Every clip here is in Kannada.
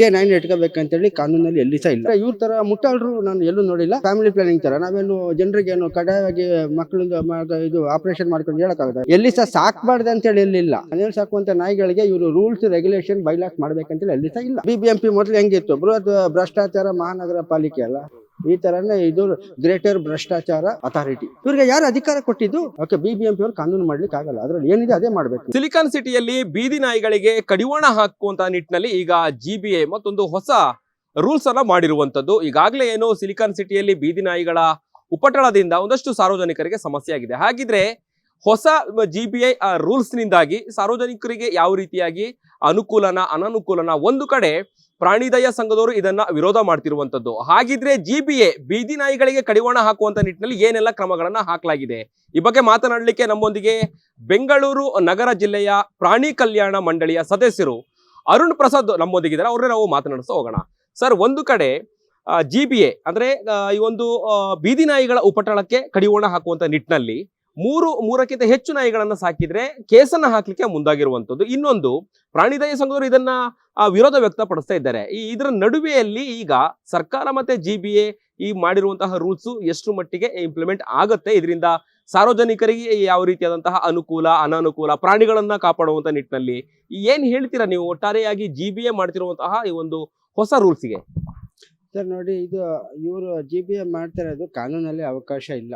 9 ಇಟ್ಕೋಬೇಕಂತೇಳಿ ಕಾನೂನಲ್ಲಿ ಎಲ್ಲಿ ಸಹ ಇಲ್ಲ. ಇವ್ರ ತರ ಮುಟ್ಟಾಳ್ರು ನಾನು ಎಲ್ಲೂ ನೋಡಿಲ್ಲ. ಫ್ಯಾಮಿಲಿ ಪ್ಲಾನಿಂಗ್ ತರ ನಾವೇನು ಜನರಿಗೆ ಏನು ಕಡ್ಡಾಯವಾಗಿ ಮಕ್ಕಳಿಂದ ಇದು ಆಪರೇಷನ್ ಮಾಡ್ಕೊಂಡು ಹೇಳಕ್ಕಾಗದ. ಎಲ್ಲಿ ಸಹ ಸಾಕ್ಬಾರ್ದು ಅಂತೇಳಿ ಎಲ್ಲಿಲ್ಲ. ಮನೇಲಿ ಸಾಕುವಂತ ನಾಯಿಗಳಿಗೆ ಇವರು ರೂಲ್ಸ್ ರೆಗ್ಯುಲೇಷನ್ ಬೈಲಾಸ್ ಮಾಡ್ಬೇಕಂತೇಳಿ ಎಲ್ಲಿ ಸಹ ಇಲ್ಲ. BBMP ಮೊದಲು ಹೆಂಗಿತ್ತು, ಬೃಹತ್ ಭ್ರಷ್ಟಾಚಾರ ಮಹಾನಗರ ಪಾಲಿಕೆ ಅಲ್ಲ, ಈ ತರನೇ ಇದು ಗ್ರೇಟರ್ ಭ್ರಷ್ಟಾಚಾರ ಅಥಾರಿಟಿ. ಇವ್ರಿಗೆ ಯಾರು ಅಧಿಕಾರ ಕೊಟ್ಟಿದ್ದು? ಓಕೆ, BBMP ಅವ್ರು ಕಾನೂನು ಮಾಡ್ಲಿಕ್ಕೆ ಆಗಲ್ಲ. ಅದ್ರಲ್ಲಿ ಏನಿದೆ ಅದೇ ಮಾಡ್ಬೇಕು. ಸಿಲಿಕಾನ್ ಸಿಟಿಯಲ್ಲಿ ಬೀದಿ ನಾಯಿಗಳಿಗೆ ಕಡಿವಾಣ ಹಾಕುವಂತ ನಿಟ್ಟಿನಲ್ಲಿ ಈಗ GBA ಮತ್ತೊಂದು ಹೊಸ ರೂಲ್ಸ್ ಅನ್ನ ಮಾಡಿರುವಂತದ್ದು. ಈಗಾಗಲೇ ಏನು ಸಿಲಿಕಾನ್ ಸಿಟಿಯಲ್ಲಿ ಬೀದಿ ನಾಯಿಗಳ ಉಪಟಳದಿಂದ ಒಂದಷ್ಟು ಸಾರ್ವಜನಿಕರಿಗೆ ಸಮಸ್ಯೆ ಆಗಿದೆ. ಹಾಗಿದ್ರೆ ಹೊಸ GBA ರೂಲ್ಸ್ ನಿಂದಾಗಿ ಸಾರ್ವಜನಿಕರಿಗೆ ಯಾವ ರೀತಿಯಾಗಿ ಅನುಕೂಲನ ಅನನುಕೂಲನ, ಒಂದು ಕಡೆ ಪ್ರಾಣಿದಯ ಸಂಘದವರು ಇದನ್ನ ವಿರೋಧ ಮಾಡ್ತಿರುವಂತದ್ದು. ಹಾಗಿದ್ರೆ GBA ಬೀದಿ ನಾಯಿಗಳಿಗೆ ಕಡಿವಾಣ ಹಾಕುವಂತ ನಿಟ್ಟಿನಲ್ಲಿ ಏನೆಲ್ಲ ಕ್ರಮಗಳನ್ನ ಹಾಕಲಾಗಿದೆ, ಈ ಬಗ್ಗೆ ಮಾತನಾಡಲಿಕ್ಕೆ ನಮ್ಮೊಂದಿಗೆ ಬೆಂಗಳೂರು ನಗರ ಜಿಲ್ಲೆಯ ಪ್ರಾಣಿ ಕಲ್ಯಾಣ ಮಂಡಳಿಯ ಸದಸ್ಯರು ಅರುಣ್ ಪ್ರಸಾದ್ ನಮ್ಮೊಂದಿಗಿದ್ದಾರೆ. ಅವ್ರನ್ನೇ ನಾವು ಮಾತನಾಡಿಸ್ತಾ ಹೋಗೋಣ. ಸರ್, ಒಂದು ಕಡೆ GBA ಅಂದ್ರೆ ಈ ಒಂದು ಬೀದಿ ನಾಯಿಗಳ ಉಪಟಳಕ್ಕೆ ಕಡಿವಾಣ ಹಾಕುವಂತ ನಿಟ್ಟಿನಲ್ಲಿ ಮೂರಕ್ಕಿಂತ ಹೆಚ್ಚು ನಾಯಿಗಳನ್ನ ಸಾಕಿದ್ರೆ ಕೇಸನ್ನ ಹಾಕ್ಲಿಕ್ಕೆ ಮುಂದಾಗಿರುವಂತದ್ದು. ಇನ್ನೊಂದು, ಪ್ರಾಣಿದಯ ಸಂಘದವರು ಇದನ್ನ ವಿರೋಧ ವ್ಯಕ್ತಪಡಿಸ್ತಾ ಇದ್ದಾರೆ. ಇದರ ನಡುವೆಯಲ್ಲಿ ಈಗ ಸರ್ಕಾರ ಮತ್ತೆ GBA ಈ ಮಾಡಿರುವಂತಹ ರೂಲ್ಸ್ ಎಷ್ಟು ಮಟ್ಟಿಗೆ ಇಂಪ್ಲಿಮೆಂಟ್ ಆಗುತ್ತೆ, ಇದರಿಂದ ಸಾರ್ವಜನಿಕರಿಗೆ ಯಾವ ರೀತಿಯಾದಂತಹ ಅನುಕೂಲ ಅನಾನುಕೂಲ, ಪ್ರಾಣಿಗಳನ್ನ ಕಾಪಾಡುವಂತ ನಿಟ್ಟಿನಲ್ಲಿ ಏನ್ ಹೇಳ್ತೀರಾ ನೀವು ಒಟ್ಟಾರೆಯಾಗಿ GBA ಮಾಡ್ತಿರುವಂತಹ ಈ ಒಂದು ಹೊಸ ರೂಲ್ಸ್ಗೆ? ಸರ್ ನೋಡಿ, ಇದು ಇವರು GBA ಮಾಡ್ತಾ ಇರೋದು ಕಾನೂನಲ್ಲಿ ಅವಕಾಶ ಇಲ್ಲ.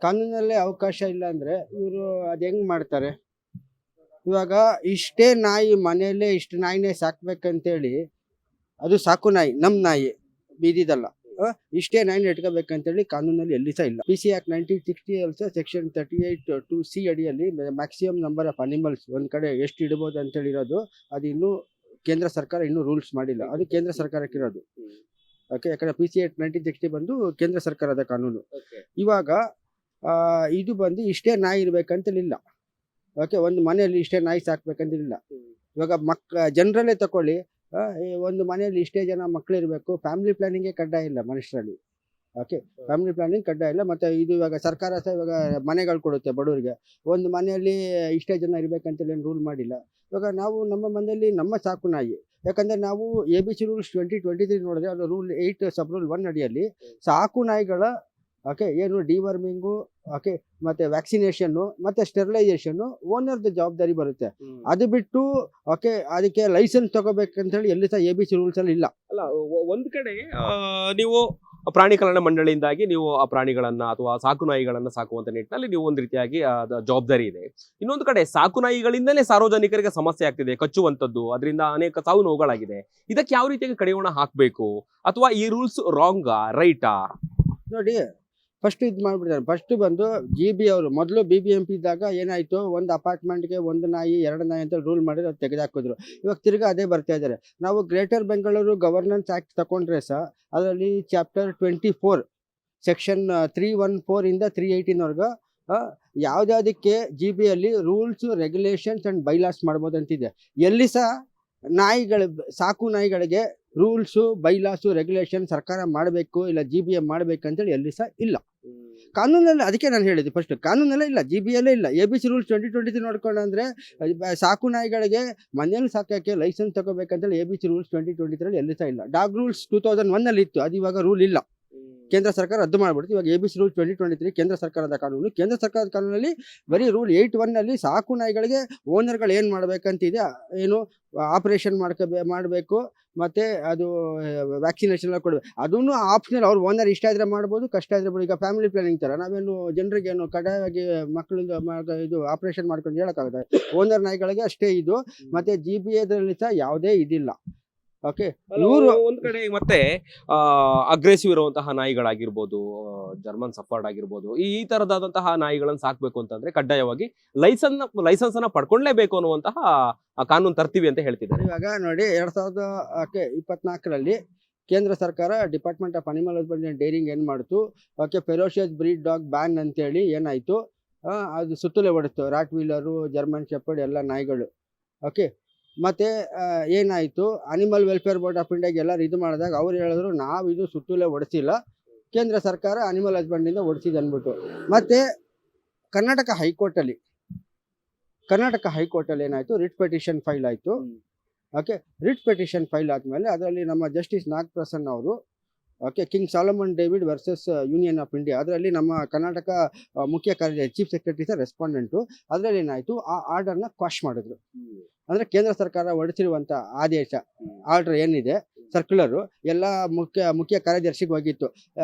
ಕಾನೂನಲ್ಲಿ ಅವಕಾಶ ಇಲ್ಲ ಅಂದ್ರೆ ಇವರು ಅದು ಹೆಂಗ್ ಮಾಡ್ತಾರೆ? ಇವಾಗ ಇಷ್ಟೇ ನಾಯಿ ಮನೆಯಲ್ಲೇ ಇಷ್ಟು ನಾಯಿನೇ ಸಾಕ್ಬೇಕಂತೇಳಿ, ಅದು ಸಾಕು ನಾಯಿ, ನಮ್ ನಾಯಿ ಬೀದಿದಲ್ಲ, ಇಷ್ಟೇ ನಾಯಿನ ಇಟ್ಕೋಬೇಕಂತೇಳಿ ಕಾನೂನಲ್ಲಿ ಎಲ್ಲಿ ಸಹ ಇಲ್ಲ. PC Act 1960 also section 38(2)C ಅಡಿಯಲ್ಲಿ ಮ್ಯಾಕ್ಸಿಮಮ್ ನಂಬರ್ ಆಫ್ ಅನಿಮಲ್ಸ್ ಒಂದ್ ಕಡೆ ಎಷ್ಟು ಇಡಬಹುದು ಅಂತೇಳಿ ಇರೋದು. ಅದು ಇನ್ನೂ ಕೇಂದ್ರ ಸರ್ಕಾರ ಇನ್ನೂ ರೂಲ್ಸ್ ಮಾಡಿಲ್ಲ, ಅದು ಕೇಂದ್ರ ಸರ್ಕಾರಕ್ಕಿರೋದು. ಓಕೆ, ಯಾಕಂದ್ರೆ PC Act 1960 ಬಂದು ಕೇಂದ್ರ ಸರ್ಕಾರದ ಕಾನೂನು. ಇವಾಗ ಇದು ಬಂದು ಇಷ್ಟೇ ನಾಯಿ ಇರ್ಬೇಕಂತಲಿಲ್ಲ. ಓಕೆ, ಒಂದು ಮನೆಯಲ್ಲಿ ಇಷ್ಟೇ ನಾಯಿ ಸಾಕ್ಬೇಕಂತಿಲ್ಲ. ಇವಾಗ ಜನರಲ್ಲೇ ತಕೊಳ್ಳಿ, ಒಂದು ಮನೆಯಲ್ಲಿ ಇಷ್ಟೇ ಜನ ಮಕ್ಕಳಿರ್ಬೇಕು, ಫ್ಯಾಮಿಲಿ ಪ್ಲಾನಿಂಗೇ ಕಡ್ಡಾಯ ಇಲ್ಲ ಮನುಷ್ಯರಲ್ಲಿ. ಓಕೆ, ಫ್ಯಾಮಿಲಿ ಪ್ಲಾನಿಂಗ್ ಕಡ್ಡಾಯ ಇಲ್ಲ. ಮತ್ತೆ ಇದು ಇವಾಗ ಸರ್ಕಾರ ಸಹ ಇವಾಗ ಮನೆಗಳು ಕೊಡುತ್ತೆ ಬಡವರಿಗೆ, ಒಂದು ಮನೆಯಲ್ಲಿ ಇಷ್ಟೇ ಜನ ಇರ್ಬೇಕಂತೇಳಿ ಏನು ರೂಲ್ ಮಾಡಿಲ್ಲ. ಇವಾಗ ನಾವು ನಮ್ಮ ಮನೆಯಲ್ಲಿ ನಮ್ಮ ಸಾಕು ನಾಯಿ, ಯಾಕಂದ್ರೆ ನಾವು ABC ರೂಲ್ಸ್ 2023 ನೋಡಿದ್ರೆ ಅದು ರೂಲ್ 8 ಸಬ್ ರೂಲ್ 1 ಅಡಿಯಲ್ಲಿ ಸಾಕು ನಾಯಿಗಳ ಓಕೆ ಏನು ಡಿವರ್ಮಿಂಗು, ಓಕೆ ಮತ್ತೆ ವ್ಯಾಕ್ಸಿನೇಷನ್ನು ಮತ್ತೆ ಸ್ಟೆರಿಲೈಸೇಷನ್ ಓನರ್ದ ಜವಾಬ್ದಾರಿ ಬರುತ್ತೆ. ಅದು ಬಿಟ್ಟು ಓಕೆ ಅದಕ್ಕೆ ಲೈಸೆನ್ಸ್ ತಗೋಬೇಕಂತ ಹೇಳಿ ಎಲ್ಲಿ ಸಹ ABC ರೂಲ್ಸ್ ಅಲ್ಲಿ ಇಲ್ಲ. ಅಲ್ಲ, ಒಂದ್ ಕಡೆ ನೀವು ಪ್ರಾಣಿ ಕಲ್ಯಾಣ ಮಂಡಳಿಯಿಂದಾಗಿ ನೀವು ಆ ಪ್ರಾಣಿಗಳನ್ನ ಅಥವಾ ಸಾಕು ನಾಯಿಗಳನ್ನ ಸಾಕುವಂತ ನಿಟ್ಟಿನಲ್ಲಿ ನೀವು ಒಂದು ರೀತಿಯಾಗಿ ಜವಾಬ್ದಾರಿ ಇದೆ. ಇನ್ನೊಂದು ಕಡೆ ಸಾಕು ನಾಯಿಗಳಿಂದಲೇ ಸಾರ್ವಜನಿಕರಿಗೆ ಸಮಸ್ಯೆ ಆಗ್ತಿದೆ, ಕಚ್ಚುವಂತದ್ದು, ಅದರಿಂದ ಅನೇಕ ಸಾವು ನೋವುಗಳಾಗಿದೆ. ಇದಕ್ಕೆ ಯಾವ ರೀತಿಯಾಗಿ ಕಡಿವಾಣ ಹಾಕ್ಬೇಕು, ಅಥವಾ ಈ ರೂಲ್ಸ್ ರಾಂಗಾ ರೈಟಾ? ನೋಡಿ, ಫಸ್ಟ್ ಇದು ಮಾಡ್ಬಿಡ್ತಾರೆ. ಫಸ್ಟ್ ಬಂದು GB ಅವರು ಮೊದಲು BBMP ಇದ್ದಾಗ ಏನಾಯ್ತು, ಒಂದು ಅಪಾರ್ಟ್ಮೆಂಟ್ಗೆ ಒಂದು ನಾಯಿ 2 ನಾಯಿ ಅಂತ ರೂಲ್ ಮಾಡಿ ಅದು ತೆಗೆದಾಕಿದ್ರು. ಇವಾಗ ತಿರ್ಗಾ ಅದೇ ಬರ್ತಾ ಇದ್ದಾರೆ. ನಾವು ಗ್ರೇಟರ್ ಬೆಂಗಳೂರು ಗವರ್ನೆನ್ಸ್ ಆಕ್ಟ್ ತಗೊಂಡ್ರೆ ಸಹ ಅದರಲ್ಲಿ ಚಾಪ್ಟರ್ 24 ಸೆಕ್ಷನ್ 314 ಇಂದ 318 ಯಾವ್ದಾದಕ್ಕೆ GBಯಲ್ಲಿ ರೂಲ್ಸ್ ರೆಗ್ಯುಲೇಷನ್ಸ್ ಅಂಡ್ ಬೈಲಾಸ್ ಮಾಡ್ಬೋದು ಅಂತಿದೆ. ಎಲ್ಲಿ ಸಹ ನಾಯಿಗಳ ಸಾಕು ನಾಯಿಗಳಿಗೆ ರೂಲ್ಸು ಬೈಲಾಸು ರೆಗ್ಯುಲೇಷನ್ ಸರ್ಕಾರ ಮಾಡಬೇಕು, ಇಲ್ಲ GBA ಮಾಡ್ಬೇಕಂತೇಳಿ ಎಲ್ಲಿ ಸಹ ಇಲ್ಲ ಕಾನೂನಲ್ಲಿ. ಅದಕ್ಕೆ ನಾನು ಹೇಳಿದ್ದು ಫಸ್ಟ್ ಕಾನೂನಲ್ಲೇ ಇಲ್ಲ, GBಯಲ್ಲೇ ಇಲ್ಲ. ABC ರೂಲ್ಸ್ 2023 ನೋಡ್ಕೊಂಡ್ರೆ ಸಾಕು ನಾಯಿಗಳಿಗೆ ಮನೆಯಲ್ಲಿ ಸಾಕಕ್ಕೆ ಲೈಸೆನ್ಸ್ ತಗೋಬೇಕಂತೇಳಿ ABC ರೂಲ್ಸ್ 2023 ಎಲ್ಲಿ ಸಹ ಇಲ್ಲ. ಡಾಗ್ ರೂಲ್ಸ್ 2001 ಅಲ್ಲಿ ಇತ್ತು, ಅದು ಇವಾಗ ರೂಲ್ ಇಲ್ಲ, ಕೇಂದ್ರ ಸರ್ಕಾರ ರದ್ದು ಮಾಡ್ಬಿಡ್ತು. ಇವಾಗ ABC ರೂಲ್ 2023 ಕೇಂದ್ರ ಸರ್ಕಾರದ ಕಾನೂನು. ಕೇಂದ್ರ ಸರ್ಕಾರದ ಕಾನೂನಲ್ಲಿ ಬರೀ ರೂಲ್ 8(1) ಅಲ್ಲಿ ಸಾಕು ನಾಯಿಗಳಿಗೆ ಓನರ್ಗಳು ಏನು ಮಾಡ್ಬೇಕಂತಿದೆ, ಏನು ಆಪರೇಷನ್ ಮಾಡಬೇಕು, ಮತ್ತೆ ಅದು ವ್ಯಾಕ್ಸಿನೇಷನ್ ಎಲ್ಲ ಕೊಡಬೇಕು. ಅದನ್ನು ಆಪ್ಷನಲ್, ಅವ್ರು ಓನರ್ ಇಷ್ಟ ಇದ್ರೆ ಮಾಡ್ಬೋದು, ಕಷ್ಟ ಇದ್ರೆ ಬಿಡಿ. ಈಗ ಫ್ಯಾಮಿಲಿ ಪ್ಲಾನಿಂಗ್ ತರ ನಾವೇನು ಜನರಿಗೆ ಏನು ಕಡ್ಡಾಯವಾಗಿ ಮಕ್ಕಳಿಂದ ಇದು ಆಪರೇಷನ್ ಮಾಡ್ಕೊಂಡು ಹೇಳಕ್ಕಾಗುತ್ತೆ. ಓನರ್ ನಾಯಿಗಳಿಗೆ ಅಷ್ಟೇ ಇದು. ಮತ್ತೆ GBAದಲ್ಲಿ ಸಹ ಯಾವುದೇ ಇದಿಲ್ಲ. ಓಕೆ, ಒಂದ್ ಕಡೆ ಮತ್ತೆ ಅಗ್ರೆಸಿವ್ ಇರುವಂತಹ ನಾಯಿಗಳಾಗಿರ್ಬೋದು, ಜರ್ಮನ್ ಸಫರ್ಡ್ ಆಗಿರ್ಬೋದು, ಈ ತರದಾದಂತಹ ನಾಯಿಗಳನ್ನ ಸಾಕ್ಬೇಕು ಅಂತಂದ್ರೆ ಕಡ್ಡಾಯವಾಗಿ ಲೈಸೆನ್ಸ್ ಅನ್ನ ಪಡ್ಕೊಳ್ಳೇಬೇಕು ಅನ್ನುವಂತಹ ಕಾನೂನು ತರ್ತೀವಿ ಅಂತ ಹೇಳ್ತಿದ್ದಾರೆ. ಇವಾಗ ನೋಡಿ 2024ರಲ್ಲಿ ಕೇಂದ್ರ ಸರ್ಕಾರ department of animal husbandry and dairying ಏನ್ ಮಾಡ್ತು, okay ferocious breed dog ban ಅಂತೇಳಿ ಏನಾಯ್ತು, ಅದು ಸುತ್ತಲೇ ಹೊಡಿತು ರಾಟ್ ವೀಲರು, ಜರ್ಮನ್ ಶೆಪರ್ಡ್ ಎಲ್ಲ ನಾಯಿಗಳು. ಓಕೆ, ಮತ್ತೆ ಏನಾಯ್ತು, ಅನಿಮಲ್ ವೆಲ್ಫೇರ್ ಬೋರ್ಡ್ ಆಫ್ ಇಂಡಿಯಾಗೆ ಎಲ್ಲರೂ ಇದು ಮಾಡಿದಾಗ ಅವ್ರು ಹೇಳಿದ್ರು ನಾವು ಇದು ಸುತ್ತಲೇ ಹೊಡಿಸಿಲ್ಲ, ಕೇಂದ್ರ ಸರ್ಕಾರ ಅನಿಮಲ್ ಹಸ್ಬೆಂಡ್ರಿಂದ ಹೊಡಿಸಿದೆ ಅಂದ್ಬಿಟ್ಟು. ಮತ್ತೆ ಕರ್ನಾಟಕ ಹೈಕೋರ್ಟಲ್ಲಿ ಏನಾಯ್ತು, ರಿಟ್ ಪಿಟಿಷನ್ ಫೈಲ್ ಆಯ್ತು. ಓಕೆ, ರಿಟ್ ಪಿಟಿಷನ್ ಫೈಲ್ ಆದಮೇಲೆ ಅದರಲ್ಲಿ ನಮ್ಮ ಜಸ್ಟಿಸ್ ನಾಗಪ್ರಸನ್ನ ಅವರು okay king Solomon David versus union of India ಅದರಲ್ಲಿ ನಮ್ಮ ಕರ್ನಾಟಕ ಮುಖ್ಯ ಕಾರ್ಯದರ್ಶಿ ಚೀಫ್ ಸೆಕ್ರೆಟರಿ ಸಹ ರೆಸ್ಪಾಂಡೆಂಟು. ಅದರಲ್ಲಿ ಏನಾಯಿತು, ಆ ಆರ್ಡರ್ನ ಕ್ವಾಶ್ ಮಾಡಿದ್ರು. ಅಂದರೆ ಕೇಂದ್ರ ಸರ್ಕಾರ ಹೊರಡಿಸಿರುವಂಥ ಆದೇಶ ಆರ್ಡರ್ ಏನಿದೆ ಸರ್ಕ್ಯುಲರು ಎಲ್ಲ ಮುಖ್ಯ ಕಾರ್ಯದರ್ಶಿಗೆ ಹೋಗಿತ್ತು.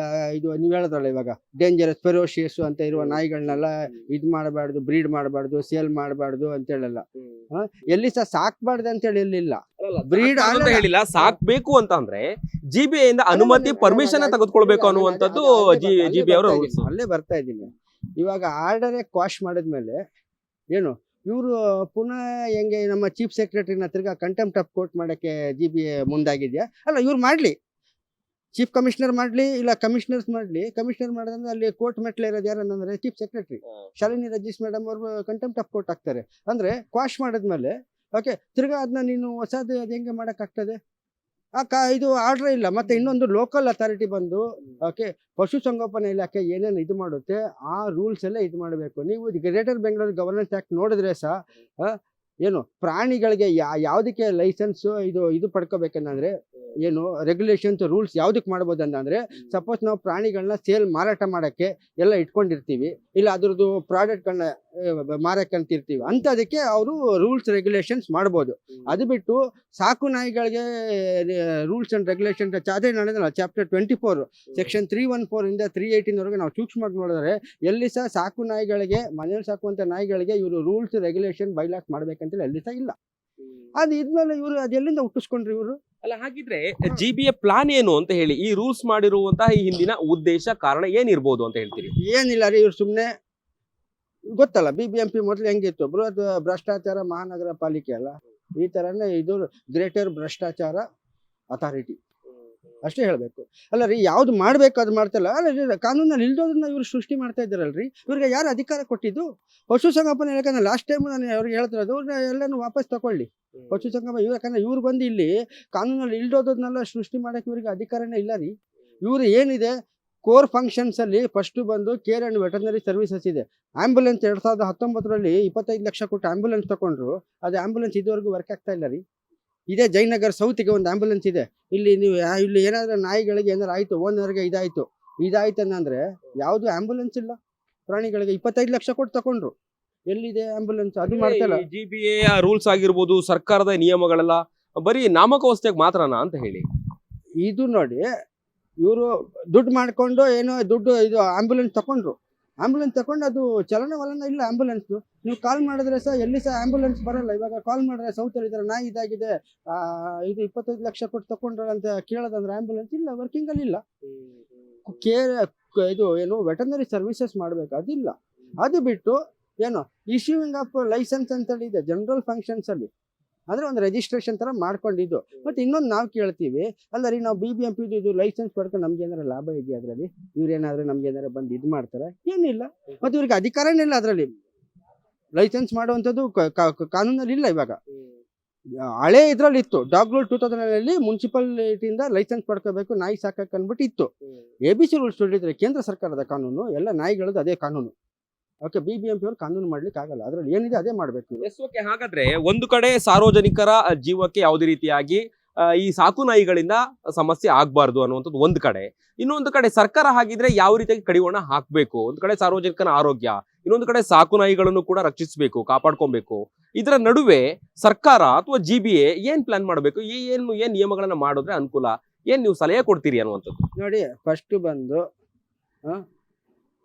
ಇದು ನೀವು ಹೇಳಿದ್ರಲ್ಲ ಇವಾಗ ಡೇಂಜರಸ್ ಫೆರೋಶಿಯಸ್ ಅಂತ ಇರುವ ನಾಯಿಗಳನ್ನೆಲ್ಲ ಇದು ಮಾಡಬಾರ್ದು, ಬ್ರೀಡ್ ಮಾಡಬಾರ್ದು, ಸೇಲ್ ಮಾಡಬಾರ್ದು ಅಂತೇಳಲ್ಲ. ಎಲ್ಲಿ ಸಹ ಸಾಕ್ಬಾರ್ದು ಅಂತೇಳಿ ಇರಲಿಲ್ಲ. ಬ್ರೀಡ್ ಅಂತ ಹೇಳಿಲ್ಲ, ಸಾಕ್ಬೇಕು ಅಂತ ಅಂದ್ರೆ ಜಿಬಿಎ ಇಂದ ಅನುಮತಿ ಪರ್ಮಿಷನ್ ತೆಗೆದುಕೊಳ್ಬೇಕು ಅನ್ನುವಂಥದ್ದು ಜಿಬಿ ಅವರ ರೂಲ್ಸ್. ಅಲ್ಲೇ ಬರ್ತಾ ಇದ್ದೀನಿ. ಇವಾಗ ಆರ್ಡರೇ ಕ್ವಾಶ್ ಮಾಡಿದ್ಮೇಲೆ ಏನು ಇವರು ಪುನಃ ಹೆಂಗೆ ನಮ್ಮ ಚೀಫ್ ಸೆಕ್ರೆಟರಿನ ತಿರ್ಗಾ ಕಂಟೆಂಪ್ಟ್ ಆಫ್ ಕೋರ್ಟ್ ಮಾಡೋಕ್ಕೆ ಜಿಬಿಎ ಮುಂದಾಗಿದೆಯಾ? ಅಲ್ಲ, ಇವ್ರು ಮಾಡಲಿ, ಚೀಫ್ ಕಮಿಷನರ್ ಮಾಡಲಿ, ಇಲ್ಲ ಕಮಿಷನರ್ಸ್ ಮಾಡಲಿ. ಕಮಿಷನರ್ ಮಾಡೋದಂದ್ರೆ ಅಲ್ಲಿ ಕೋರ್ಟ್ ಮೆಟ್ಲು ಇರೋದು ಯಾರಂದ್ರೆ ಚೀಫ್ ಸೆಕ್ರೆಟರಿ ಶಾಲಿನಿ ರಜೀಶ್ ಮೇಡಮ್ ಅವರು ಕಂಟೆಂಪ್ಟ್ ಆಫ್ ಕೋರ್ಟ್ ಹಾಕ್ತಾರೆ. ಅಂದರೆ ಕ್ವಾಶ್ ಮಾಡಿದ್ಮೇಲೆ ಓಕೆ ತಿರ್ಗಾ ಅದನ್ನ ನೀನು ಹೊಸದು ಅದು ಹೆಂಗೆ ಮಾಡೋಕ್ಕಾಗ್ತದೆ? ಇದು ಆರ್ಡ್ರೇ ಇಲ್ಲ. ಮತ್ತೆ ಇನ್ನೊಂದು ಲೋಕಲ್ ಅಥಾರಿಟಿ ಬಂದು ಓಕೆ ಪಶುಸಂಗೋಪನಾ ಇಲಾಖೆ ಏನೇನು ಇದು ಮಾಡುತ್ತೆ ಆ ರೂಲ್ಸ್ ಎಲ್ಲ ಇದು ಮಾಡಬೇಕು. ನೀವು ಗ್ರೇಟರ್ ಬೆಂಗಳೂರು ಗವರ್ನೆನ್ಸ್ ಆ್ಯಕ್ಟ್ ನೋಡಿದ್ರೆ ಸಹ ಏನು ಪ್ರಾಣಿಗಳಿಗೆ ಯಾವುದಕ್ಕೆ ಲೈಸೆನ್ಸು ಇದು ಪಡ್ಕೋಬೇಕಂದ್ರೆ ಏನು ರೆಗ್ಯುಲೇಷನ್ಸ್ ರೂಲ್ಸ್ ಯಾವುದಕ್ಕೆ ಮಾಡ್ಬೋದು ಅಂತಂದರೆ, ಸಪೋಸ್ ನಾವು ಪ್ರಾಣಿಗಳನ್ನ ಸೇಲ್ ಮಾರಾಟ ಮಾಡೋಕ್ಕೆ ಎಲ್ಲ ಇಟ್ಕೊಂಡಿರ್ತೀವಿ, ಇಲ್ಲ ಅದ್ರದ್ದು ಪ್ರಾಡಕ್ಟ್ಗಳನ್ನ ಮಾರಕ್ಕಂತಿರ್ತೀವಿ, ಅಂಥದಕ್ಕೆ ಅವರು ರೂಲ್ಸ್ ರೆಗ್ಯುಲೇಷನ್ಸ್ ಮಾಡ್ಬೋದು. ಅದು ಬಿಟ್ಟು ಸಾಕು ನಾಯಿಗಳಿಗೆ ರೂಲ್ಸ್ ಆ್ಯಂಡ್ ರೆಗ್ಯುಲೇಷನ್ ಅದೇ ನಡೆದಲ್ಲ ಚಾಪ್ಟರ್ 24 ಸೆಕ್ಷನ್ 314 ಇಂದ 318 ನಾವು ಸೂಕ್ಷ್ಮವಾಗಿ ನೋಡಿದ್ರೆ ಎಲ್ಲಿ ಸಹ ಸಾಕು ನಾಯಿಗಳಿಗೆ, ಮನೆಯಲ್ಲಿ ಸಾಕುವಂಥ ನಾಯಿಗಳಿಗೆ ಇವರು ರೂಲ್ಸ್ ರೆಗ್ಯುಲೇಷನ್ ಬೈಲಾಸ್ ಮಾಡ್ಬೇಕಂತೇಳಿ ಎಲ್ಲಿ ಸಹ ಇಲ್ಲ. ಅದು ಇದ್ಮೇಲೆ ಇವರು ಅದೆಲ್ಲಿಂದ ಹುಟ್ಟಿಸ್ಕೊಂಡ್ರಿ ಇವರು? ಅಲ್ಲ, ಹಾಗಿದ್ರೆ ಜಿಬಿಎ ಪ್ಲಾನ್ ಏನು ಅಂತ ಹೇಳಿ, ಈ ರೂಲ್ಸ್ ಮಾಡಿರುವಂತಹ ಈ ಹಿಂದಿನ ಉದ್ದೇಶ ಕಾರಣ ಏನಿರ್ಬೋದು ಅಂತ ಹೇಳ್ತೀರಿ? ಏನಿಲ್ಲ ರೀ, ಇವ್ರು ಸುಮ್ಮನೆ ಗೊತ್ತಲ್ಲ BBMP ಮೊದಲು ಹೆಂಗಿತ್ತು, ಬೃಹತ್ ಭ್ರಷ್ಟಾಚಾರ ಮಹಾನಗರ ಪಾಲಿಕೆ ಅಲ್ಲ, ಈ ಥರನೇ ಇದು ಗ್ರೇಟರ್ ಭ್ರಷ್ಟಾಚಾರ ಅಥಾರಿಟಿ ಅಷ್ಟೇ ಹೇಳಬೇಕು. ಅಲ್ಲ ರೀ, ಯಾವ್ದು ಮಾಡ್ಬೇಕು ಅದು ಮಾಡ್ತಲ್ಲ. ಅಲ್ಲ, ಕಾನೂನಲ್ಲಿ ಇಲ್ದೋದನ್ನ ಇವ್ರು ಸೃಷ್ಟಿ ಮಾಡ್ತಾ ಇದ್ದಾರಲ್ರಿ. ಇವ್ರಿಗೆ ಯಾರು ಅಧಿಕಾರ ಕೊಟ್ಟಿದ್ದು? ಪಶುಸಂಗೋಪನೆ ಇಲಾಖೆ ಲಾಸ್ಟ್ ಟೈಮ್ ನಾನು ಅವ್ರಿಗೆ ಹೇಳ್ತಿರೋದು ಎಲ್ಲನೂ ವಾಪಸ್ ತಗೊಳ್ಳಿ. ಪಶುಸಂಗೋಪನೆ ಯಾಕಂದ್ರೆ ಇವ್ರು ಬಂದು ಇಲ್ಲಿ ಕಾನೂನಲ್ಲಿ ಇಲ್ದೋದನ್ನೆಲ್ಲ ಸೃಷ್ಟಿ ಮಾಡೋಕೆ ಇವ್ರಿಗೆ ಅಧಿಕಾರನೇ ಇಲ್ಲ ರೀ. ಇವರು ಏನಿದೆ ಕೋರ್ ಫಂಕ್ಷನ್ಸ್ ಅಲ್ಲಿ ಫಸ್ಟ್ ಬಂದು ಕೇರ್ ಅಂಡ್ ವೆಟರ್ನರಿ ಸರ್ವಿಸಸ್ ಇದೆ. ಆಂಬ್ಯುಲೆನ್ಸ್ 2019ರಲ್ಲಿ 25 ಲಕ್ಷ ಕೊಟ್ಟು ಆಂಬ್ಯುಲೆನ್ಸ್ ತಗೊಂಡ್ರು. ಅದು ಆಂಬ್ಯುಲೆನ್ಸ್ ಇದುವರೆಗೂ ವರ್ಕ್ ಆಗ್ತಾ ಇಲ್ಲ ರೀ. ಇದೇ ಜಯನಗರ್ ಸೌತ್ಗೆ ಒಂದು ಆಂಬ್ಯುಲೆನ್ಸ್ ಇದೆ. ಇಲ್ಲಿ ನೀವು ಇಲ್ಲಿ ಏನಾದರೂ ನಾಯಿಗಳಿಗೆ ಏನಾರು ಆಯಿತು, ಓನರ್ಗೆ ಇದಾಯಿತು ಅಂತಂದರೆ ಯಾವುದು ಆಂಬ್ಯುಲೆನ್ಸ್ ಇಲ್ಲ. ಪ್ರಾಣಿಗಳಿಗೆ 25 ಲಕ್ಷ ಕೊಟ್ಟು ತಗೊಂಡ್ರು. ಎಲ್ಲಿದೆ ಆಂಬ್ಯುಲೆನ್ಸ್? ಅದು ಮಾಡ್ತಲ್ಲ. ಜಿಬಿಎ ರೂಲ್ಸ್ ಆಗಿರ್ಬೋದು, ಸರ್ಕಾರದ ನಿಯಮಗಳೆಲ್ಲ ಬರೀ ನಾಮಕಾವಸ್ಥೆಗೆ ಮಾತ್ರನಾ ಅಂತ ಹೇಳಿ ಇದು ನೋಡಿ, ಇವರು ದುಡ್ಡು ಮಾಡ್ಕೊಂಡು ಏನೋ ದುಡ್ಡು ಇದು ಆಂಬ್ಯುಲೆನ್ಸ್ ತಗೊಂಡ್ರು. ಆಂಬ್ಯುಲೆನ್ಸ್ ತಗೊಂಡು ಅದು ಚಲನವಲನ ಇಲ್ಲ ಆಂಬ್ಯುಲೆನ್ಸ್. ನೀವು ಕಾಲ್ ಮಾಡಿದ್ರೆ ಸಹ ಎಲ್ಲಿ ಸಹ ಆಂಬ್ಯುಲೆನ್ಸ್ ಬರಲ್ಲ. ಇವಾಗ ಕಾಲ್ ಮಾಡಿದ್ರೆ ಸೌತಲ್ಲಿ ಇದ್ದಾರೆ, ನಾಯಿ ಇದಾಗಿದೆ, ಇದು 25 ಲಕ್ಷ ಕೊಟ್ಟು ತಗೊಂಡ್ರು ಅಂತ ಕೇಳೋದಂದ್ರೆ ಆಂಬ್ಯುಲೆನ್ಸ್ ಇಲ್ಲ, ವರ್ಕಿಂಗಲ್ಲಿ ಇಲ್ಲ. ಇದು ಏನು ವೆಟರ್ನರಿ ಸರ್ವಿಸಸ್ ಮಾಡಬೇಕು, ಅದಿಲ್ಲ. ಅದು ಬಿಟ್ಟು ಏನು ಇಶ್ಯೂಯಿಂಗ್ ಆಫ್ ಲೈಸೆನ್ಸ್ ಅಂತೇಳಿ ಇದೆ ಜನರಲ್ ಫಂಕ್ಷನ್ಸ್ ಅಲ್ಲಿ, ಅಂದರೆ ಒಂದು ರಿಜಿಸ್ಟ್ರೇಷನ್ ಥರ ಮಾಡ್ಕೊಂಡಿದ್ದು. ಮತ್ತು ಇನ್ನೊಂದು ನಾವು ಕೇಳ್ತೀವಿ, ಅಲ್ಲ ರೀ, ನಾವು BBMP ಇದು ಲೈಸೆನ್ಸ್ ಪಡ್ಕೊಂಡು ನಮ್ಗೆ ಏನಾರು ಲಾಭ ಇದೆಯಾ ಅದರಲ್ಲಿ? ಇವ್ರೇನಾದರೂ ನಮ್ಗೆ ಏನಾರು ಬಂದು ಇದು ಮಾಡ್ತಾರೆ? ಏನಿಲ್ಲ. ಮತ್ತು ಇವ್ರಿಗೆ ಅಧಿಕಾರನೇ ಇಲ್ಲ ಅದರಲ್ಲಿ. ಲೈಸೆನ್ಸ್ ಮಾಡುವಂಥದ್ದು ಕಾನೂನಲ್ಲಿ ಇಲ್ಲ. ಇವಾಗ ಹಳೆ ಇದರಲ್ಲಿ ಇತ್ತು, ಡಾಗ್ ರೂಲ್ 2000 ಮುನ್ಸಿಪಾಲಿಟಿಯಿಂದ ಲೈಸೆನ್ಸ್ ಪಡ್ಕೋಬೇಕು ನಾಯಿ ಸಾಕಕ್ಕೆ ಅಂದ್ಬಿಟ್ಟು ಇತ್ತು. ABC ರೂಲ್ಸ್ ನೋಡಿದ್ರೆ ಕೇಂದ್ರ ಸರ್ಕಾರದ ಕಾನೂನು, ಎಲ್ಲ ನಾಯಿಗಳದ್ದು ಅದೇ ಕಾನೂನು. ಓಕೆ, BBMP ಅವರು ಕಾನೂನು ಮಾಡ್ಲಿಕ್ಕೆ ಆಗಲ್ಲ, ಅದರಲ್ಲಿ ಏನಿದೆ ಅದೇ ಮಾಡಬೇಕು. ಹಾಗಾದ್ರೆ ಒಂದು ಕಡೆ ಸಾರ್ವಜನಿಕರ ಜೀವಕ್ಕೆ ಯಾವುದೇ ರೀತಿಯಾಗಿ ಈ ಸಾಕು ನಾಯಿಗಳಿಂದ ಸಮಸ್ಯೆ ಆಗ್ಬಾರ್ದು ಅನ್ನುವಂಥದ್ದು ಒಂದು ಕಡೆ. ಇನ್ನೊಂದು ಕಡೆ ಸರ್ಕಾರ ಹಾಗಿದ್ರೆ ಯಾವ ರೀತಿಯಾಗಿ ಕಡಿವಾಣ ಹಾಕ್ಬೇಕು? ಒಂದು ಕಡೆ ಸಾರ್ವಜನಿಕನ ಆರೋಗ್ಯ, ಇನ್ನೊಂದು ಕಡೆ ಸಾಕು ನಾಯಿಗಳನ್ನು ಕೂಡ ರಕ್ಷಿಸಬೇಕು, ಕಾಪಾಡ್ಕೊಬೇಕು. ಇದರ ನಡುವೆ ಸರ್ಕಾರ ಅಥವಾ ಜಿಬಿಎ ಏನ್ ಪ್ಲಾನ್ ಮಾಡಬೇಕು? ಏನ್ ನಿಯಮಗಳನ್ನ ಮಾಡಿದ್ರೆ ಅನುಕೂಲ? ಏನ್ ನೀವು ಸಲಹೆ ಕೊಡ್ತೀರಿ ಅನ್ನುವಂಥದ್ದು? ನೋಡಿ, ಫಸ್ಟ್ ಬಂದು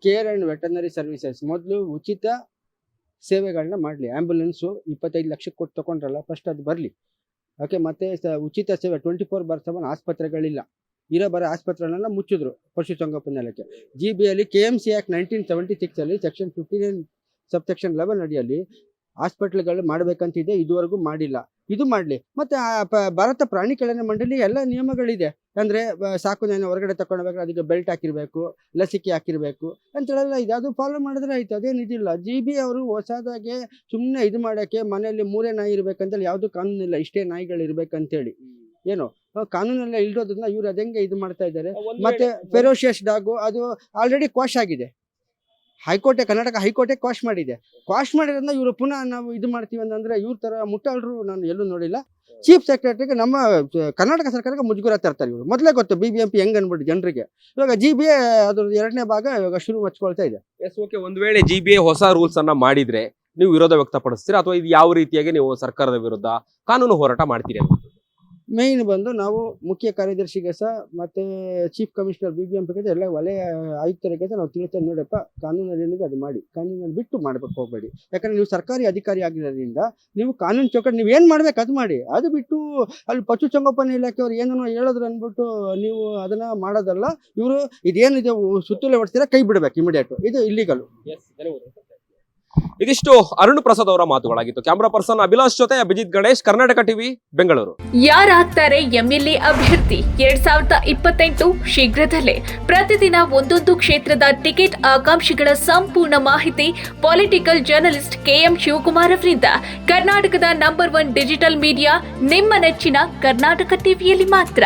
ಕೇರ್ ಅಂಡ್ ವೆಟರ್ನರಿ ಸರ್ವಿಸಸ್ ಮೊದಲು ಉಚಿತ ಸೇವೆಗಳನ್ನ ಮಾಡಲಿ. ಆಂಬ್ಯುಲೆನ್ಸು 25 ಲಕ್ಷಕ್ಕೆ ಕೊಟ್ಟು ತಗೊಂಡ್ರಲ್ಲ, ಫಸ್ಟ್ ಅದು ಬರಲಿ. ಓಕೆ, ಮತ್ತು ಉಚಿತ ಸೇವೆ 24/7 ಆಸ್ಪತ್ರೆಗಳಿಲ್ಲ. ಇರೋ ಬರೋ ಆಸ್ಪತ್ರೆಗಳನ್ನೆಲ್ಲ ಮುಚ್ಚಿದ್ರು ಪಶುಸಂಗೋಪನೆ ಇಲಾಖೆ. GBಯಲ್ಲಿ KMC ಆ್ಯಕ್ಟ್ 1976 ಸೆಕ್ಷನ್ 59 ಸಬ್ಸೆಕ್ಷನ್ 11 ಅಡಿಯಲ್ಲಿ ಹಾಸ್ಪಿಟ್ಲ್ಗಳು ಮಾಡಬೇಕಂತಿದೆ, ಇದುವರೆಗೂ ಮಾಡಿಲ್ಲ. ಇದು ಮಾಡಲಿ. ಮತ್ತು ಭಾರತ ಪ್ರಾಣಿ ಕಲ್ಯಾಣ ಮಂಡಳಿ ಎಲ್ಲ ನಿಯಮಗಳಿದೆ. ಅಂದರೆ ಸಾಕು ನಾಯಿನ ಹೊರಗಡೆ ತಗೊಂಡ್ಬೇಕಾದ್ರೆ ಅದಕ್ಕೆ ಬೆಲ್ಟ್ ಹಾಕಿರಬೇಕು, ಲಸಿಕೆ ಹಾಕಿರಬೇಕು ಅಂತೇಳೆಲ್ಲ ಇದೆ. ಅದು ಫಾಲೋ ಮಾಡಿದ್ರೆ ಆಯಿತು, ಅದೇನು ಇದಿಲ್ಲ. GB ಅವರು ಹೊಸದಾಗೆ ಸುಮ್ಮನೆ ಇದು ಮಾಡೋಕ್ಕೆ ಮನೆಯಲ್ಲಿ 3 ನಾಯಿ ಇರಬೇಕಂತೇಳಿ ಯಾವುದೂ ಕಾನೂನಿಲ್ಲ, ಇಷ್ಟೇ ನಾಯಿಗಳು ಇರಬೇಕಂತೇಳಿ. ಏನು ಕಾನೂನೆಲ್ಲ ಇಲ್ದೋದನ್ನ ಇವ್ರು ಅದೆಂಗೆ ಇದು ಮಾಡ್ತಾ ಇದ್ದಾರೆ. ಮತ್ತು ಫೆರೋಶಿಯಸ್ ಡಾಗು ಅದು ಆಲ್ರೆಡಿ ಕ್ವಾಶ್ ಆಗಿದೆ. ಕರ್ನಾಟಕ ಹೈಕೋರ್ಟೇ ಕ್ವಾಶ್ ಮಾಡಿದೆ. ಕ್ವಾಶ್ ಮಾಡಿರೋದ್ರಿಂದ ಇವರು ಪುನಃ ನಾವು ಇದು ಮಾಡ್ತೀವಿ ಅಂತಂದರೆ ಇವ್ರ ಥರ ಮುಟ್ಟಾಳರು ನಾನು ಎಲ್ಲೂ ನೋಡಿಲ್ಲ. ಚೀಫ್ ಸೆಕ್ರೆಟರಿಗೆ ನಮ್ಮ ಕರ್ನಾಟಕ ಸರ್ಕಾರಕ್ಕೆ ಮುಜುಗರ ತರ್ತಾರೆ ಇವರು. ಮೊದಲೇ ಗೊತ್ತು BBMP ಹೆಂಗೆ ಅಂದ್ಬಿಟ್ಟು ಜನರಿಗೆ. ಇವಾಗ GBA ಅದ್ರ 2ನೇ ಭಾಗ ಇವಾಗ ಶುರು ಹಚ್ಕೊಳ್ತಾ ಇದೆ. Yes, okay. ಒಂದ್ ವೇಳೆ GBA ಹೊಸ ರೂಲ್ಸ್ ಅನ್ನ ಮಾಡಿದ್ರೆ ನೀವು ವಿರೋಧ ವ್ಯಕ್ತಪಡಿಸ್ತೀರಾ ಅಥವಾ ಇದು ಯಾವ ರೀತಿಯಾಗಿ ನೀವು ಸರ್ಕಾರದ ವಿರುದ್ಧ ಕಾನೂನು ಹೋರಾಟ ಮಾಡ್ತೀರಿ? ಮೇಯ್ನ್ ಬಂದು ನಾವು ಮುಖ್ಯ ಕಾರ್ಯದರ್ಶಿಗೆ ಸಹ ಮತ್ತು ಚೀಫ್ ಕಮಿಷನರ್ BBMP ಎಲ್ಲ ವಲಯ ಆಯುಕ್ತರಿಗೆ ಸಹ ನಾವು ತಿಳಿಸ್ತೇವೆ, ನೋಡಪ್ಪ ಕಾನೂನಲ್ಲಿ ಏನಿದೆ ಅದು ಮಾಡಿ, ಕಾನೂನಲ್ಲಿ ಬಿಟ್ಟು ಮಾಡಬೇಕು ಹೋಗಬೇಡಿ. ಯಾಕಂದರೆ ನೀವು ಸರ್ಕಾರಿ ಅಧಿಕಾರಿ ಆಗಿರೋದ್ರಿಂದ ನೀವು ಕಾನೂನು ಚೌಕಟ್ಟು ನೀವು ಏನು ಮಾಡ್ಬೇಕು ಅದು ಮಾಡಿ. ಅದು ಬಿಟ್ಟು ಅಲ್ಲಿ ಪಶುಸಂಗೋಪನಾ ಇಲಾಖೆಯವ್ರು ಏನೋ ಹೇಳಿದ್ರು ಅಂದ್ಬಿಟ್ಟು ನೀವು ಅದನ್ನು ಮಾಡೋದಲ್ಲ. ಇವರು ಇದೇನಿದೆ ಸುತ್ತೋಲೆ ಹೊಡ್ತೀರಾ ಕೈ ಬಿಡಬೇಕು ಇಮಿಡಿಯೇಟು. ಇದು ಇಲ್ಲಿಗಲು. ಇದಿಷ್ಟು ಅರುಣ್ ಪ್ರಸಾದ್ ಅವರ ಮಾತುಗಳಾಗಿತ್ತು. ಕ್ಯಾಮರಾ ಪರ್ಸನ್ ಅಭಿಲಾಷ್ ಜೊತೆ ಅಭಿಜಿತ್ ಗಣೇಶ್, ಕರ್ನಾಟಕ ಟಿವಿ, ಬೆಂಗಳೂರು. ಯಾರಾಗ್ತಾರೆ MLA ಅಭ್ಯರ್ಥಿ 2028 ಶೀಘ್ರದಲ್ಲೇ. ಪ್ರತಿದಿನ ಒಂದೊಂದು ಕ್ಷೇತ್ರದ ಟಿಕೆಟ್ ಆಕಾಂಕ್ಷಿಗಳ ಸಂಪೂರ್ಣ ಮಾಹಿತಿ ಪೊಲಿಟಿಕಲ್ ಜರ್ನಲಿಸ್ಟ್ KM ಶಿವಕುಮಾರ್ ಅವರಿಂದ. ಕರ್ನಾಟಕದ ನಂಬರ್ 1 ಡಿಜಿಟಲ್ ಮೀಡಿಯಾ ನಿಮ್ಮ ನೆಚ್ಚಿನ ಕರ್ನಾಟಕ ಟಿವಿಯಲ್ಲಿ ಮಾತ್ರ.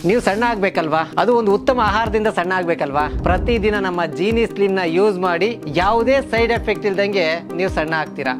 ನೀವು ಸಣ್ಣ ಆಗ್ಬೇಕಲ್ವಾ? ಅದು ಒಂದು ಉತ್ತಮ ಆಹಾರದಿಂದ ಸಣ್ಣ ಆಗ್ಬೇಕಲ್ವಾ? ಪ್ರತಿದಿನ ನಮ್ಮ ಜೀನಿ ಸ್ಲಿಮ್ನ ಯೂಸ್ ಮಾಡಿ ಯಾವುದೇ ಸೈಡ್ ಎಫೆಕ್ಟ್ ಇಲ್ದಂಗೆ ನೀವು ಸಣ್ಣ ಆಗ್ತೀರಾ.